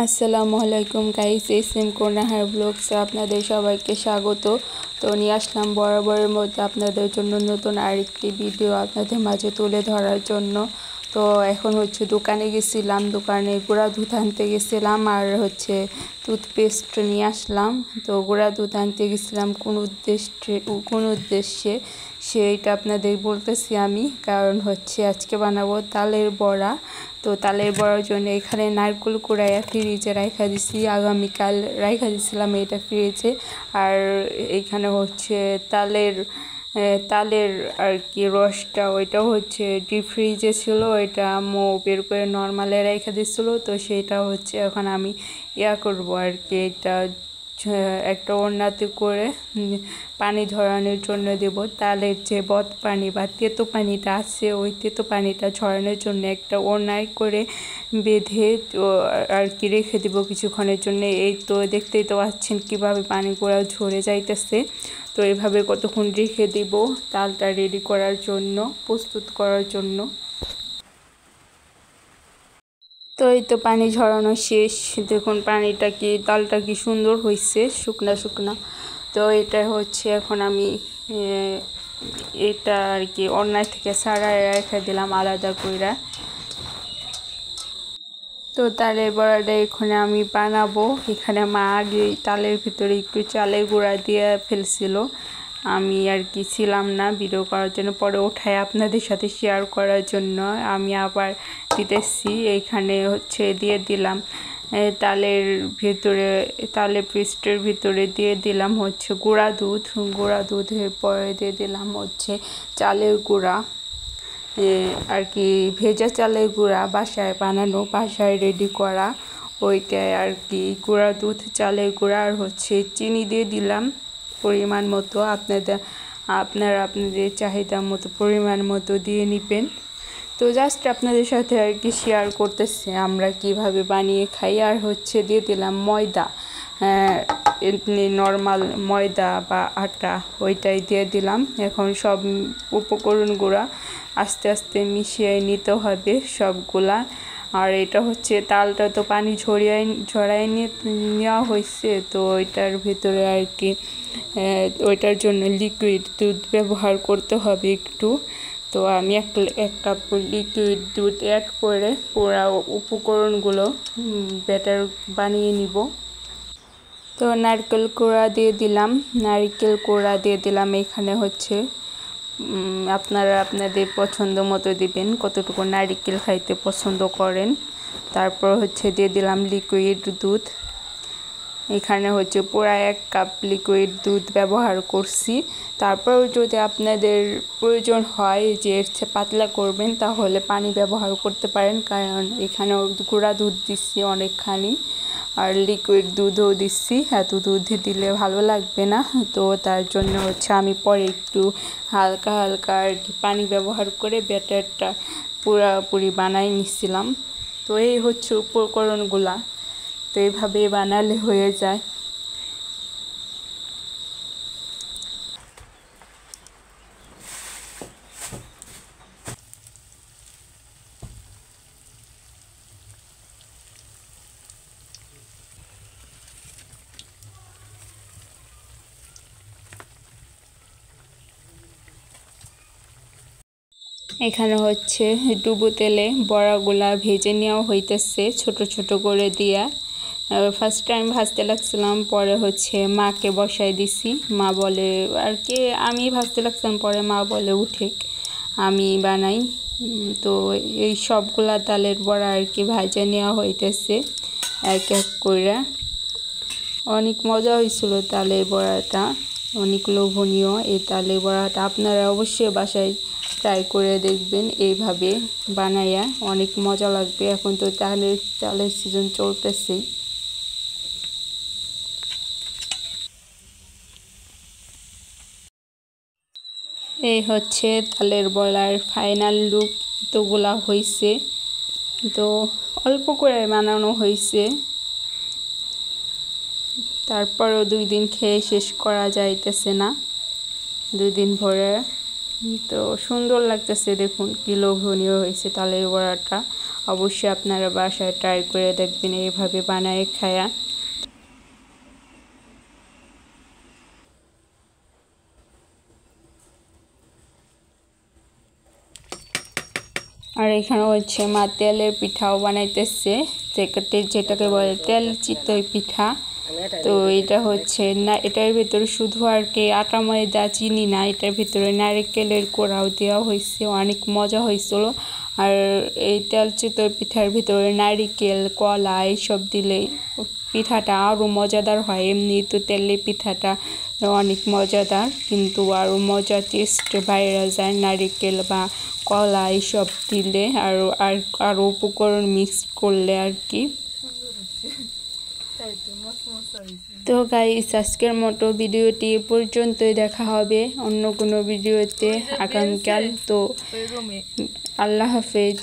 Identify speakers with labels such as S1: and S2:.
S1: আসসালামু আলাইকুম guys, SM কোনাহার ব্লগসে আপনাদের সবাইকে স্বাগত। তো নিয়ে আসলাম বরাবরের মধ্যে আপনাদের জন্য নতুন আরেকটি ভিডিও আপনাদের মাঝে তুলে ধরার জন্য। তো এখন দোকানে গেছিলাম, দোকানে গুঁড়া দুধ আনতে গেছিলাম আর টুথপেস্ট নিয়ে আসলাম। তো গুঁড়া দুধ আনতে গেছিলাম কোন উদ্দেশ্যে সেইটা আপনাদের বলতেছি আমি, কারণ আজকে বানাবো তালের বড়া। তো তালের বড়ার জন্য এখানে নারকেল কুড়াইয়া ফ্রিজে রাখা দিছি, আগামীকাল রাখা দিছিলাম এটা ফ্রিজে। আর এইখানে তালের তালের আর কি রসটা, ওইটা ডিপ ফ্রিজে ছিল, ওইটা আম্মু বের করে নর্মালে রেখে দিচ্ছিলো। তো সেটা এখন আমি করবো আর কি, এটা একটা ওড়নাতে করে পানি ঝরানোর জন্য দেব। তালের যে বদ পানি বা তেতো পানিটা আছে, ওই তেতো পানিটা ঝরানোর জন্য একটা ওড়নায় করে বেঁধে আর কি রেখে দেব কিছুক্ষণের জন্য। এই তো দেখতেই তো পাচ্ছেন কীভাবে পানিগুলো ঝরে যাইতেছে। তো এইভাবে কতক্ষণ রেখে দিব তালটা রেডি করার জন্য, প্রস্তুত করার জন্য। তো এই তো পানি ঝরানো শেষ, দেখুন তালটা কি সুন্দর হয়েছে, শুকনা শুকনা। তো এটা এখন আমি এটা আর কি অন্যায় থেকে ছাড়াই রেখে দিলাম আলাদা কইরা। তো তালের বড়াটা এখানে আমি বানাবো। এখানে মা আগে তালের ভিতরে একটু চালের গুঁড়া দিয়ে ফেলছিল, আমি আর কি ছিলাম না ভিডিও করার জন্য, পরে ওঠায় আপনাদের সাথে শেয়ার করার জন্য আমি আবার দিতেছি। এইখানে দিয়ে দিলাম তালের ভিতরে, তালের পেস্টের ভিতরে দিয়ে দিলাম গুঁড়া দুধের পরে দিয়ে দিলাম চালের গুঁড়া, আর কি ভেজা চালের গুঁড়া, বাসায় বানানো, বাসায় রেডি করা ওইটাই আর কি গুঁড়া দুধ, চালের গুঁড়া। আর চিনি দিয়ে দিলাম পরিমাণ মতো, আপনারা আপনাদের চাহিদা মতো পরিমাণ মতো দিয়ে নেবেন। তো জাস্ট আপনাদের সাথে আর কি শেয়ার করতেছি আমরা কিভাবে বানিয়ে খাই। আর দিয়ে দিলাম ময়দা, এমনি নর্মাল ময়দা বা আটা, ওইটাই দিয়ে দিলাম। এখন সব উপকরণগুলো আস্তে আস্তে মিশিয়ে নিতে হবে সবগুলা। আর এটা তালটা তো পানি ঝরাই নেওয়া হয়েছে, তো ওইটার ভিতরে আর কি ওইটার জন্য লিকুইড দুধ ব্যবহার করতে হবে একটু। তো আমি এক কাপ লিকুইড দুধ অ্যাড করে পুরো উপকরণগুলো ব্যাটার বানিয়ে নিব। তো নারকেল কোড়া দিয়ে দিলাম এখানে আপনারা আপনাদের পছন্দ মতো দিবেন, কতটুকু নারকেল খাইতে পছন্দ করেন। তারপর দিয়ে দিলাম লিকুইড দুধ, এখানে পুরা 1 কাপ লিকুইড দুধ ব্যবহার করছি। তারপর যদি আপনাদের প্রয়োজন হয় যে পাতলা করবেন, তাহলে পানি ব্যবহার করতে পারেন, কারণ এখানে গুঁড়া দুধ দিচ্ছি অনেকখানি, আর লিকুইড দুধও দিচ্ছি, এত দুধ দিলে ভালো লাগবে না। তো তার জন্য আমি পরে একটু হালকা হালকা আর কি পানি ব্যবহার করে ব্যাটারটা পুরোপুরি বানাই নিচ্ছিলাম। তো এই উপকরণগুলা, তো এইভাবে বানালে হয়ে যায়। এখানে ডুবো তেলে বড়াগুলা ভেজে নেওয়া হইতেছে ছোট ছোট করে দিয়া। ফার্স্ট টাইম ভাজতে লাগছিলাম, পরে মাকে বসাই দিছি। মা বলে আর কি, আমি ভাজতে লাগছিলাম, পরে মা বলে উঠে আমি বানাই। তো এই সবগুলা তালের বড়া আর কি ভাজা নেওয়া হইতেছে এক এক করে। অনেক মজা হয়েছিল তালের বড়াটা, অনেক লোভনীয় এই তালের বড়াটা। আপনারা অবশ্যই বাসায় ট্রাই করে দেখবেন, এইভাবে বানাইয়া অনেক মজা লাগবে। এখন তো তালের সিজন চলতেছেই। এই তালের বড়ার ফাইনাল লুক, তোগুলা হয়েছে। তো অল্প করে বানানো হয়েছে, তারপরও 2 দিন খেয়ে শেষ করা যাইতেছে না, 2 দিন ভরে। তো সুন্দর লাগতেছে, দেখুন কি লোভনীয় হয়েছে তালের বড়াটা। অবশ্যই আপনারা বাসায় ট্রাই করে দেখবেন এইভাবে বানায় খায়া। আর এখানে হচ্ছে মা তেলের পিঠাও বানাইতেছে, যেটাকে বলে তেল চিতই পিঠা। তো এটা হচ্ছে না, এটার ভিতরে শুধু আর কি আটা ময়দা চিনি না, এটার ভিতরে নারকেলের কোড়াও দেওয়া হয়েছে, অনেক মজা হয়েছিল। আর এই তেল চিতই পিঠার ভিতরে নারিকেল কলা এইসব দিলে পিঠাটা আরও মজাদার হয়। এমনি তো তেলের পিঠাটা অনেক মজাদার, কিন্তু আরও মজা টেস্ট বাইরে যায় নারিকেল বা কলা এইসব দিলে, আরও উপকরণ মিক্স করলে আর কি। তো গাইস, আজকের মতো ভিডিওটি পর্যন্তই। দেখা হবে অন্য কোনো ভিডিওতে আগামীকাল। তো আল্লাহ হাফেজ।